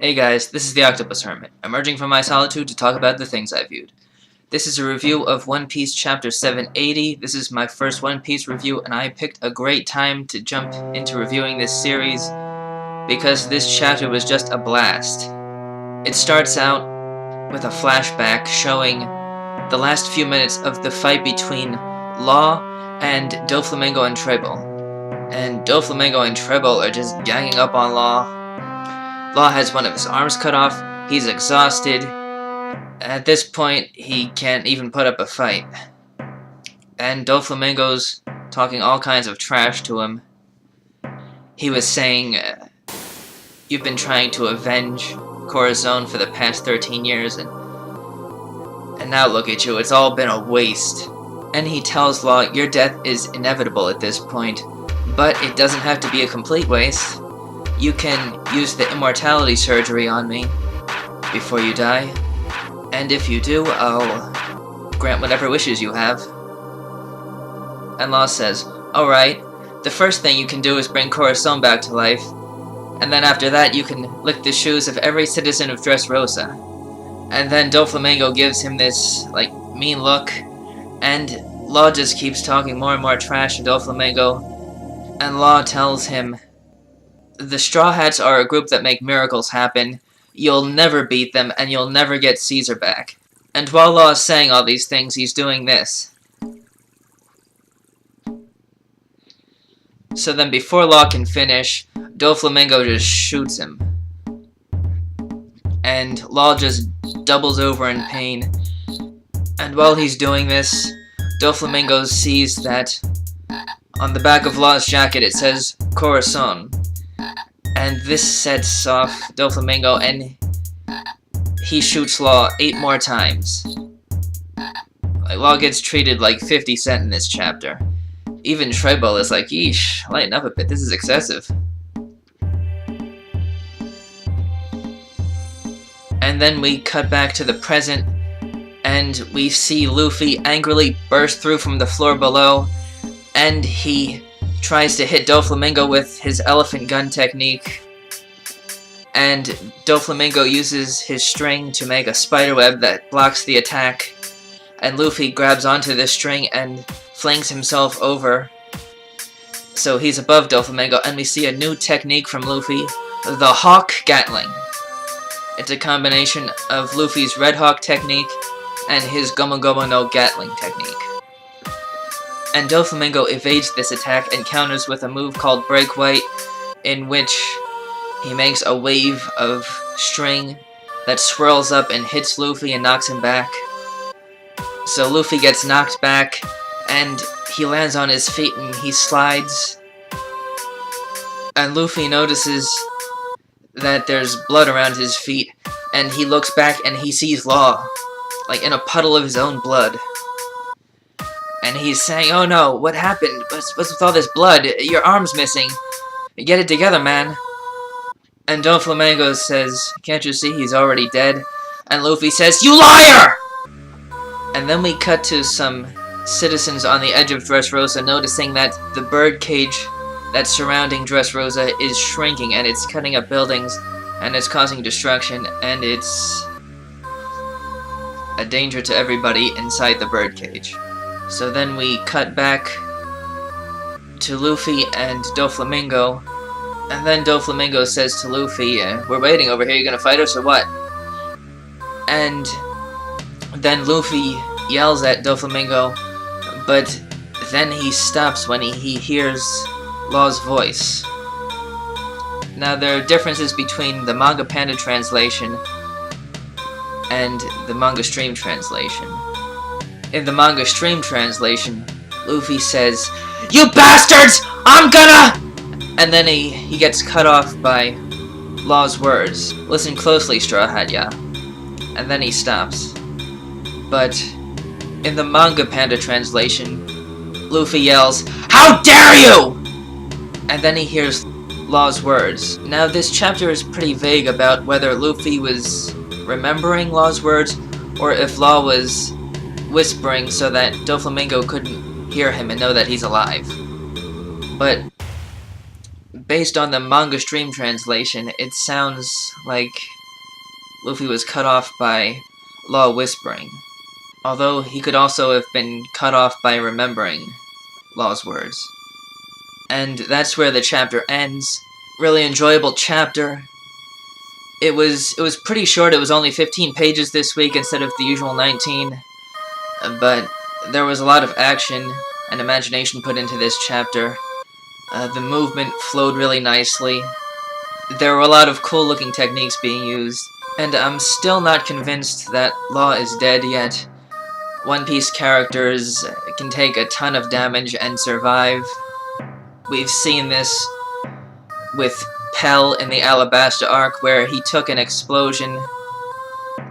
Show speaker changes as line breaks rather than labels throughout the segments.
Hey guys, this is the Octopus Hermit, emerging from my solitude to talk about the things I viewed. This is a review of One Piece Chapter 780. This is my first One Piece review, and I picked a great time to jump into reviewing this series because this chapter was just a blast. It starts out with a flashback showing the last few minutes of the fight between Law and Doflamingo and Treble. And Doflamingo and Treble are just ganging up on Law. Law has one of his arms cut off, he's exhausted. At this point, he can't even put up a fight. And Doflamingo's talking all kinds of trash to him. He was saying, you've been trying to avenge Corazon for the past 13 years, and now look at you, it's all been a waste. And he tells Law, your death is inevitable at this point, but it doesn't have to be a complete waste. You can use the immortality surgery on me before you die, and if you do, I'll grant whatever wishes you have. And Law says, alright, the first thing you can do is bring Corazon back to life, and then after that you can lick the shoes of every citizen of Dressrosa. And then Doflamingo gives him this, mean look, and Law just keeps talking more and more trash to Doflamingo, and Law tells him, the Straw Hats are a group that make miracles happen. You'll never beat them, and you'll never get Caesar back. And while Law is saying all these things, he's doing this. So then before Law can finish, Doflamingo just shoots him. And Law just doubles over in pain. And while he's doing this, Doflamingo sees that on the back of Law's jacket it says Corazon. And this sets off Doflamingo, and he shoots Law 8 more times. Law gets treated like 50 Cent in this chapter. Even Treble is like, yeesh, lighten up a bit, this is excessive. And then we cut back to the present, and we see Luffy angrily burst through from the floor below, and he tries to hit Doflamingo with his elephant gun technique, and Doflamingo uses his string to make a spiderweb that blocks the attack, and Luffy grabs onto the string and flings himself over, so he's above Doflamingo, and we see a new technique from Luffy, the Hawk Gatling. It's a combination of Luffy's Red Hawk technique and his Gomu Gomu no Gatling technique. And Doflamingo evades this attack and counters with a move called Break White, in which he makes a wave of string that swirls up and hits Luffy and knocks him back. So Luffy gets knocked back, and he lands on his feet and he slides. And Luffy notices that there's blood around his feet, and he looks back and he sees Law, in a puddle of his own blood. And he's saying, oh no, what happened? What's with all this blood? Your arm's missing. Get it together, man. And Doflamingo says, can't you see he's already dead? And Luffy says, you liar! And then we cut to some citizens on the edge of Dressrosa noticing that the bird cage that's surrounding Dressrosa is shrinking, and it's cutting up buildings, and it's causing destruction, and it's a danger to everybody inside the bird cage. So then we cut back to Luffy and Doflamingo, and then Doflamingo says to Luffy, we're waiting over here, you gonna fight us or what? And then Luffy yells at Doflamingo, but then he stops when he hears Law's voice. Now there are differences between the Manga Panda translation and the Manga Stream translation. In the Manga Stream translation, Luffy says, you bastards! I'm gonna... And then he gets cut off by Law's words. Listen closely, Straw Hat, yeah. And then he stops. But in the Manga Panda translation, Luffy yells, how dare you! And then he hears Law's words. Now this chapter is pretty vague about whether Luffy was remembering Law's words, or if Law was whispering so that Doflamingo couldn't hear him and know that he's alive. But based on the Manga Stream translation, it sounds like Luffy was cut off by Law whispering, although he could also have been cut off by remembering Law's words. And that's where the chapter ends. Really enjoyable chapter. It was pretty short. It was only 15 pages this week instead of the usual 19. But there was a lot of action and imagination put into this chapter. The movement flowed really nicely. There were a lot of cool looking techniques being used. And I'm still not convinced that Law is dead yet. One Piece characters can take a ton of damage and survive. We've seen this with Pell in the Alabasta arc, where he took an explosion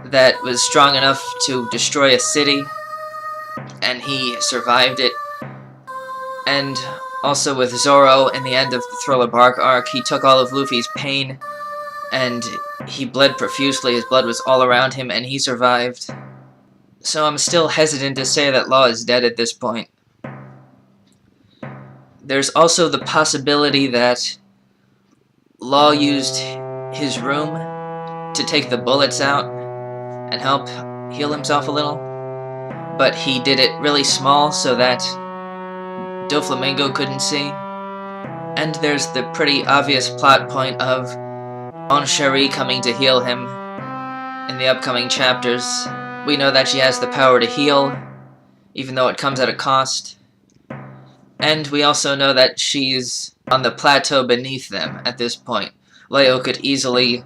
that was strong enough to destroy a city, and he survived it. And also with Zoro in the end of the Thriller Bark arc, he took all of Luffy's pain, and he bled profusely. His blood was all around him, and he survived. So I'm still hesitant to say that Law is dead at this point. There's also the possibility that Law used his room to take the bullets out and help heal himself a little, but he did it really small so that Doflamingo couldn't see. And there's the pretty obvious plot point of Bon Cherie coming to heal him in the upcoming chapters. We know that she has the power to heal, even though it comes at a cost. And we also know that she's on the plateau beneath them at this point. Leo could easily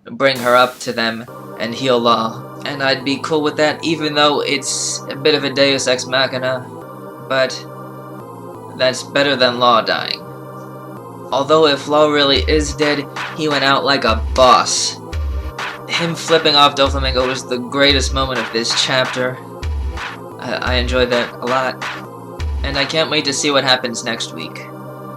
bring her up to them and heal Law. And I'd be cool with that, even though it's a bit of a Deus Ex Machina. But that's better than Law dying. Although if Law really is dead, he went out like a boss. Him flipping off Doflamingo was the greatest moment of this chapter. I enjoyed that a lot. And I can't wait to see what happens next week.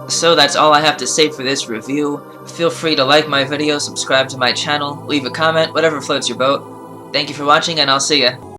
So that's all I have to say for this review. Feel free to like my video, subscribe to my channel, leave a comment, whatever floats your boat. Thank you for watching, and I'll see ya.